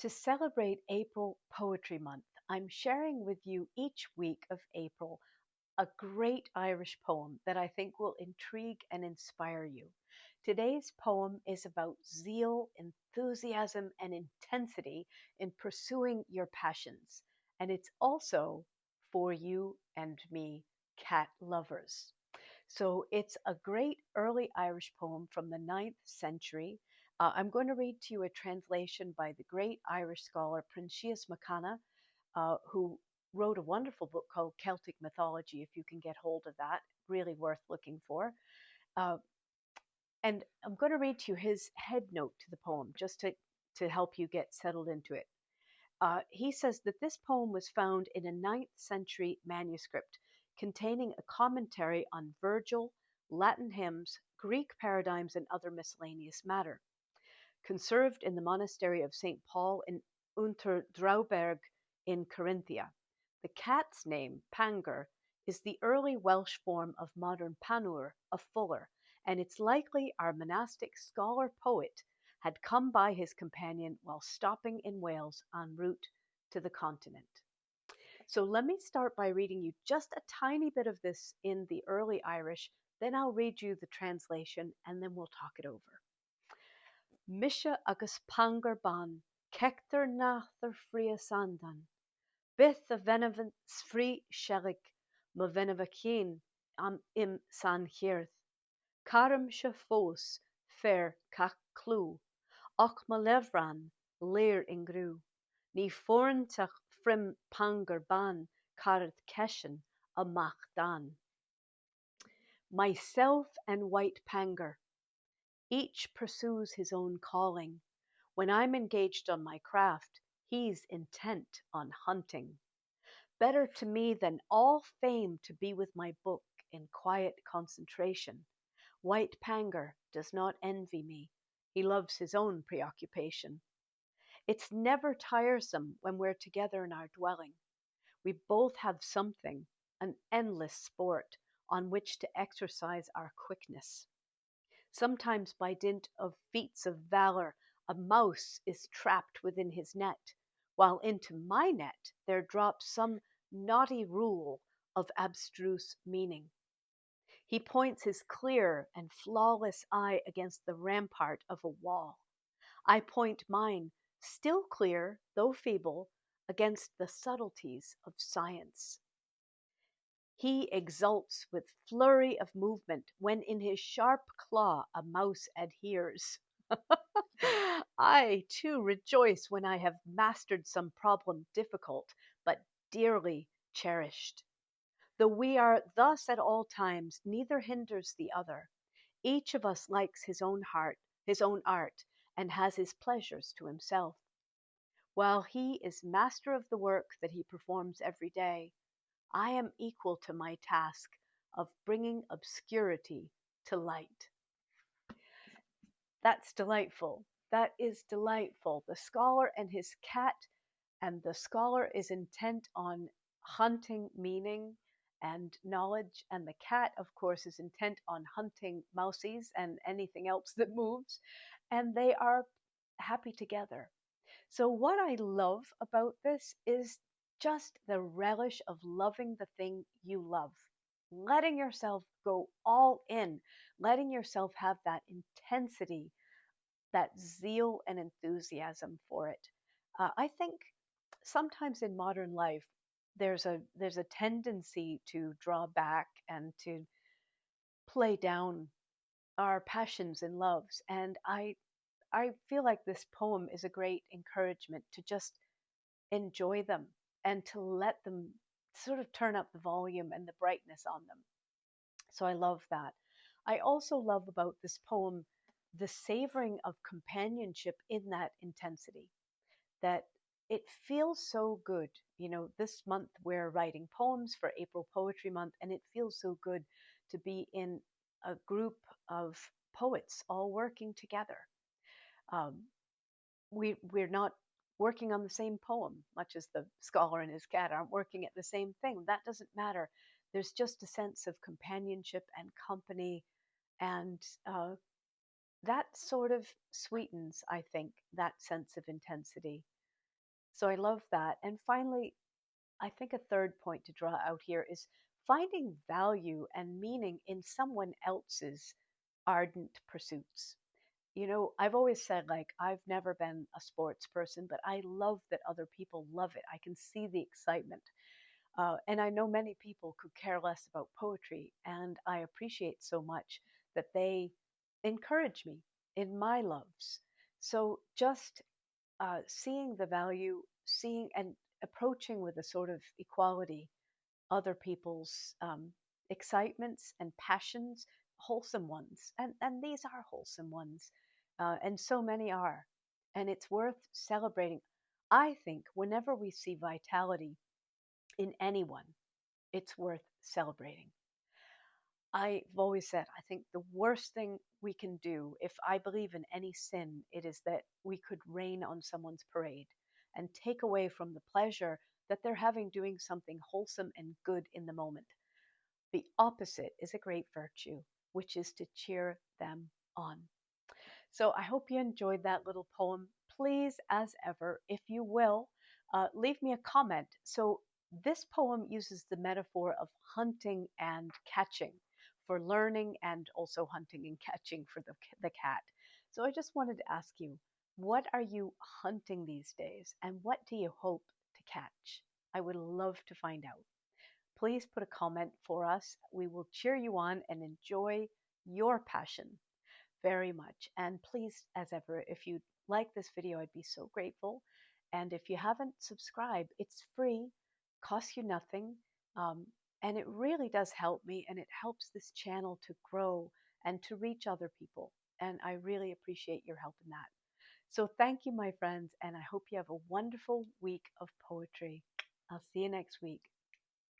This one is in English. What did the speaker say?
To celebrate April Poetry Month, I'm sharing with you each week of April a great Irish poem that I think will intrigue and inspire you. Today's poem is about zeal, enthusiasm, and intensity in pursuing your passions. And it's also for you and me, cat lovers. So it's a great early Irish poem from the ninth century. I'm going to read to you a translation by the great Irish scholar Pronisias Mac Cana, who wrote a wonderful book called Celtic Mythology, if you can get hold of that. Really worth looking for. Uh, and I'm going to read to you his head note to the poem, just to help you get settled into it. He says that this poem was found in a ninth century manuscript containing a commentary on Virgil, Latin hymns, Greek paradigms, and other miscellaneous matter. Conserved in the monastery of St. Paul in Unterdrauberg in Carinthia. The cat's name, Pangur, is the early Welsh form of modern Panur, a fuller, and it's likely our monastic scholar-poet had come by his companion while stopping in Wales en route to the continent. So let me start by reading you just a tiny bit of this in the early Irish, then I'll read you the translation, and then we'll talk it over. Misha agus Pangur Bán, Kector nachtar fria sandan, Bith a venavant sfri shelig, ma venavachin am im san hirth, Karam se fós fer cach clú, och ma levran leir in grú, ní forintach frim Pangur Bán carad keshen amach dan. Myself and White Pangur, each pursues his own calling. When I'm engaged on my craft, he's intent on hunting. Better to me than all fame to be with my book in quiet concentration. White Pangur does not envy me. He loves his own preoccupation. It's never tiresome when we're together in our dwelling. We both have something, an endless sport, on which to exercise our quickness. Sometimes by dint of feats of valor, a mouse is trapped within his net, while into my net there drops some naughty rule of abstruse meaning. He points his clear and flawless eye against the rampart of a wall. I point mine, still clear, though feeble, against the subtleties of science. He exults with flurry of movement when in his sharp claw a mouse adheres. I, too, rejoice when I have mastered some problem difficult, but dearly cherished. Though we are thus at all times, neither hinders the other. Each of us likes his own art, and has his pleasures to himself. While he is master of the work that he performs every day, I am equal to my task of bringing obscurity to light. That's delightful. That is delightful. The scholar and his cat, and the scholar is intent on hunting meaning and knowledge, and the cat, of course, is intent on hunting mousies and anything else that moves, and they are happy together. So, what I love about this is just the relish of loving the thing you love, letting yourself go all in, letting yourself have that intensity, that zeal and enthusiasm for it. I think sometimes in modern life, there's a tendency to draw back and to play down our passions and loves, and I feel like this poem is a great encouragement to just enjoy them and to let them sort of turn up the volume and the brightness on them. So I love that. I also love about this poem the savoring of companionship in that intensity, that it feels so good. You know, this month we're writing poems for April Poetry Month, and it feels so good to be in a group of poets all working together. Um, we're not working on the same poem, much as the scholar and his cat aren't working at the same thing. That doesn't matter. There's just a sense of companionship and company, and that sort of sweetens, I think, that sense of intensity. So I love that. And finally, I think a third point to draw out here is finding value and meaning in someone else's ardent pursuits. I've always said, like, I've never been a sports person, but I love that other people love it. I can see the excitement. And I know many people could care less about poetry, and I appreciate so much that they encourage me in my loves. So just seeing the value, seeing and approaching with a sort of equality other people's excitements and passions, wholesome ones, and these are wholesome ones, and so many are, and it's worth celebrating. I think whenever we see vitality in anyone, it's worth celebrating. I've always said, I think the worst thing we can do, if I believe in any sin, it is that we could rain on someone's parade and take away from the pleasure that they're having doing something wholesome and good in the moment. The opposite is a great virtue, which is to cheer them on. So I hope you enjoyed that little poem. Please, as ever, if you will, leave me a comment. So this poem uses the metaphor of hunting and catching for learning, and also hunting and catching for the cat. So I just wanted to ask you, what are you hunting these days, and what do you hope to catch? I would love to find out. Please put a comment for us. We will cheer you on and enjoy your passion very much. And please, as ever, if you like this video, I'd be so grateful. And if you haven't subscribed, it's free, costs you nothing. Um, and it really does help me, and it helps this channel to grow and to reach other people. And I really appreciate your help in that. So thank you, my friends, and I hope you have a wonderful week of poetry. I'll see you next week.